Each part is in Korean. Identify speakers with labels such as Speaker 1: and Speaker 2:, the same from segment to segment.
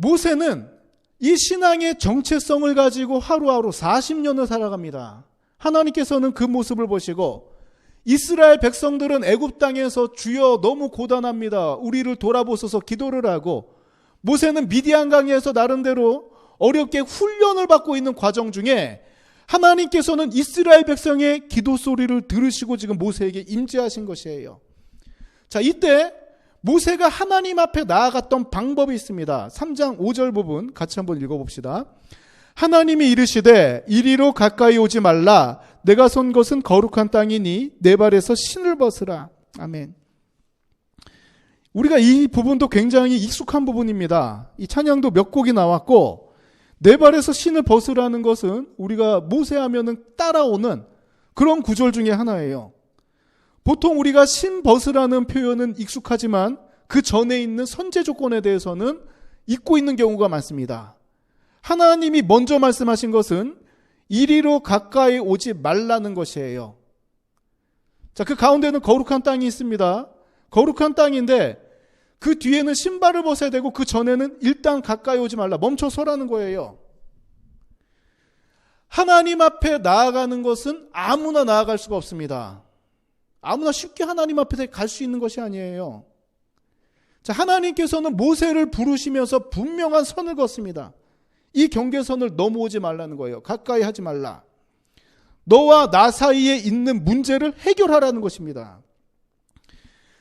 Speaker 1: 모세는 이 신앙의 정체성을 가지고 하루하루 40년을 살아갑니다. 하나님께서는 그 모습을 보시고 이스라엘 백성들은 애굽 땅에서 주여 너무 고단합니다. 우리를 돌아보소서 기도를 하고, 모세는 미디안 강에서 나름대로 어렵게 훈련을 받고 있는 과정 중에 하나님께서는 이스라엘 백성의 기도 소리를 들으시고 지금 모세에게 임재하신 것이에요. 자, 이때 모세가 하나님 앞에 나아갔던 방법이 있습니다. 3장 5절 부분 같이 한번 읽어봅시다. 하나님이 이르시되 이리로 가까이 오지 말라. 내가 선 것은 거룩한 땅이니 내 발에서 신을 벗으라. 아멘. 우리가 이 부분도 굉장히 익숙한 부분입니다. 이 찬양도 몇 곡이 나왔고, 내 발에서 신을 벗으라는 것은 우리가 모세하면은 따라오는 그런 구절 중에 하나예요. 보통 우리가 신 벗으라는 표현은 익숙하지만 그 전에 있는 선제 조건에 대해서는 잊고 있는 경우가 많습니다. 하나님이 먼저 말씀하신 것은 이리로 가까이 오지 말라는 것이에요. 자, 그 가운데는 거룩한 땅이 있습니다. 거룩한 땅인데 그 뒤에는 신발을 벗어야 되고 그 전에는 일단 가까이 오지 말라, 멈춰 서라는 거예요. 하나님 앞에 나아가는 것은 아무나 나아갈 수가 없습니다. 아무나 쉽게 하나님 앞에 갈 수 있는 것이 아니에요. 자, 하나님께서는 모세를 부르시면서 분명한 선을 걷습니다. 이 경계선을 넘어오지 말라는 거예요. 가까이 하지 말라. 너와 나 사이에 있는 문제를 해결하라는 것입니다.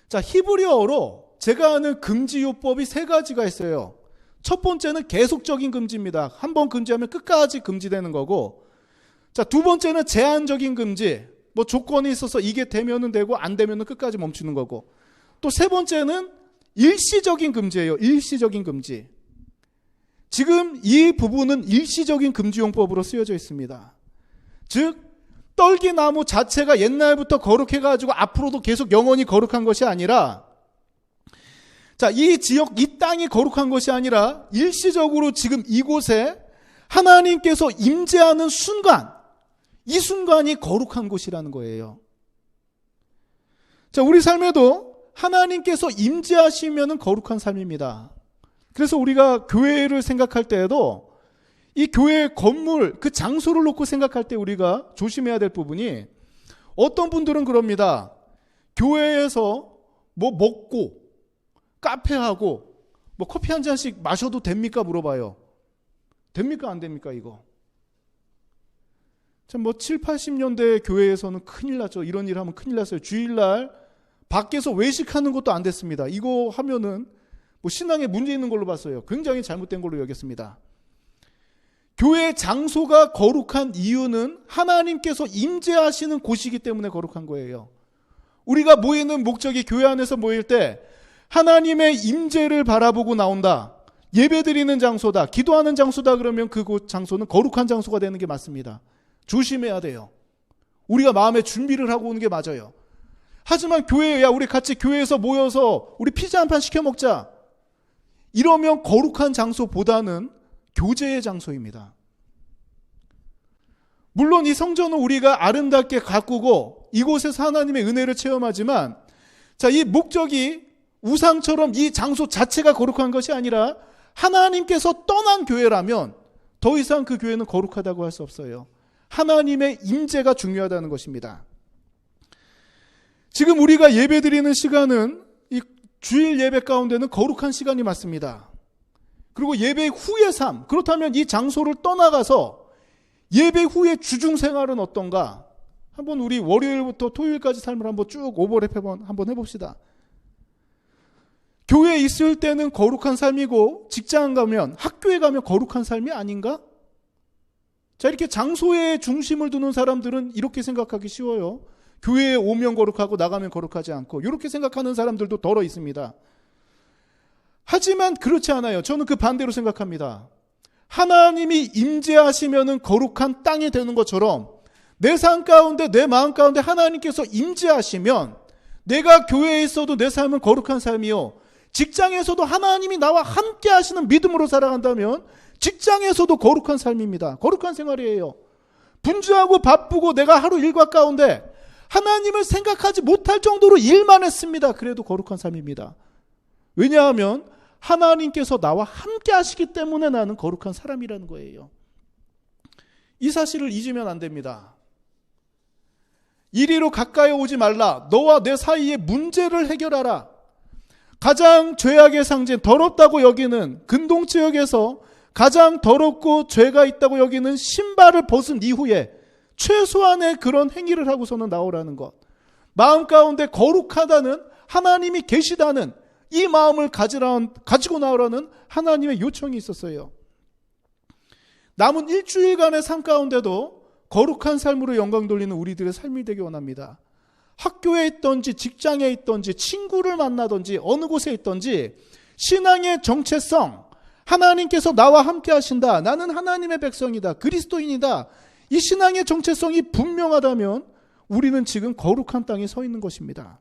Speaker 1: 자, 히브리어로 제가 아는 금지요법이 3가지가 있어요. 첫 번째는 계속적인 금지입니다. 한번 금지하면 끝까지 금지되는 거고, 자, 두 번째는 제한적인 금지. 뭐 조건이 있어서 이게 되면은 되고 안 되면은 끝까지 멈추는 거고, 또 세 번째는 일시적인 금지예요. 일시적인 금지. 지금 이 부분은 일시적인 금지용법으로 쓰여져 있습니다. 즉 떨기나무 자체가 옛날부터 거룩해가지고 앞으로도 계속 영원히 거룩한 것이 아니라, 자, 이 지역, 이 땅이 거룩한 것이 아니라 일시적으로 지금 이곳에 하나님께서 임재하는 순간, 이 순간이 거룩한 곳이라는 거예요. 자, 우리 삶에도 하나님께서 임재하시면은 거룩한 삶입니다. 그래서 우리가 교회를 생각할 때에도 이 교회 건물, 그 장소를 놓고 생각할 때 우리가 조심해야 될 부분이, 어떤 분들은 그럽니다. 교회에서 뭐 먹고 카페하고 뭐 커피 한 잔씩 마셔도 됩니까? 물어봐요. 됩니까? 안 됩니까? 이거. 참 뭐 7, 80년대 교회에서는 큰일 났죠. 이런 일 하면 큰일 났어요. 주일날 밖에서 외식하는 것도 안 됐습니다. 이거 하면은 뭐 신앙에 문제 있는 걸로 봤어요. 굉장히 잘못된 걸로 여겼습니다. 교회 장소가 거룩한 이유는 하나님께서 임재하시는 곳이기 때문에 거룩한 거예요. 우리가 모이는 목적이 교회 안에서 모일 때 하나님의 임재를 바라보고 나온다, 예배드리는 장소다, 기도하는 장소다, 그러면 그곳 장소는 거룩한 장소가 되는 게 맞습니다. 조심해야 돼요. 우리가 마음의 준비를 하고 오는 게 맞아요. 하지만 교회에, 야 우리 같이 교회에서 모여서 우리 피자 한 판 시켜 먹자, 이러면 거룩한 장소보다는 교제의 장소입니다. 물론 이 성전은 우리가 아름답게 가꾸고 이곳에서 하나님의 은혜를 체험하지만, 자, 이 목적이 우상처럼 이 장소 자체가 거룩한 것이 아니라 하나님께서 떠난 교회라면 더 이상 그 교회는 거룩하다고 할 수 없어요. 하나님의 임재가 중요하다는 것입니다. 지금 우리가 예배드리는 시간은 이 주일 예배 가운데는 거룩한 시간이 맞습니다. 그리고 예배 후의 삶, 그렇다면 이 장소를 떠나가서 예배 후의 주중 생활은 어떤가? 한번 우리 월요일부터 토요일까지 삶을 한번 쭉 오버랩 한번 해봅시다. 교회에 있을 때는 거룩한 삶이고 직장 가면, 학교에 가면 거룩한 삶이 아닌가? 자, 이렇게 장소에 중심을 두는 사람들은 이렇게 생각하기 쉬워요. 교회에 오면 거룩하고 나가면 거룩하지 않고, 이렇게 생각하는 사람들도 덜어 있습니다. 하지만 그렇지 않아요. 저는 그 반대로 생각합니다. 하나님이 임재하시면은 거룩한 땅이 되는 것처럼 내 삶 가운데, 내 마음 가운데 하나님께서 임재하시면 내가 교회에 있어도 내 삶은 거룩한 삶이요, 직장에서도 하나님이 나와 함께 하시는 믿음으로 살아간다면 직장에서도 거룩한 삶입니다. 거룩한 생활이에요. 분주하고 바쁘고 내가 하루 일과 가운데 하나님을 생각하지 못할 정도로 일만 했습니다. 그래도 거룩한 삶입니다. 왜냐하면 하나님께서 나와 함께 하시기 때문에 나는 거룩한 사람이라는 거예요. 이 사실을 잊으면 안 됩니다. 이리로 가까이 오지 말라. 너와 내 사이의 문제를 해결하라. 가장 죄악의 상징, 더럽다고 여기는 근동지역에서 가장 더럽고 죄가 있다고 여기는 신발을 벗은 이후에 최소한의 그런 행위를 하고서는 나오라는 것. 마음 가운데 거룩하다는, 하나님이 계시다는 이 마음을 가지고 나오라는 하나님의 요청이 있었어요. 남은 일주일간의 삶 가운데도 거룩한 삶으로 영광 돌리는 우리들의 삶이 되기 원합니다. 학교에 있던지 직장에 있던지 친구를 만나던지 어느 곳에 있던지 신앙의 정체성, 하나님께서 나와 함께 하신다, 나는 하나님의 백성이다, 그리스도인이다, 이 신앙의 정체성이 분명하다면 우리는 지금 거룩한 땅에 서 있는 것입니다.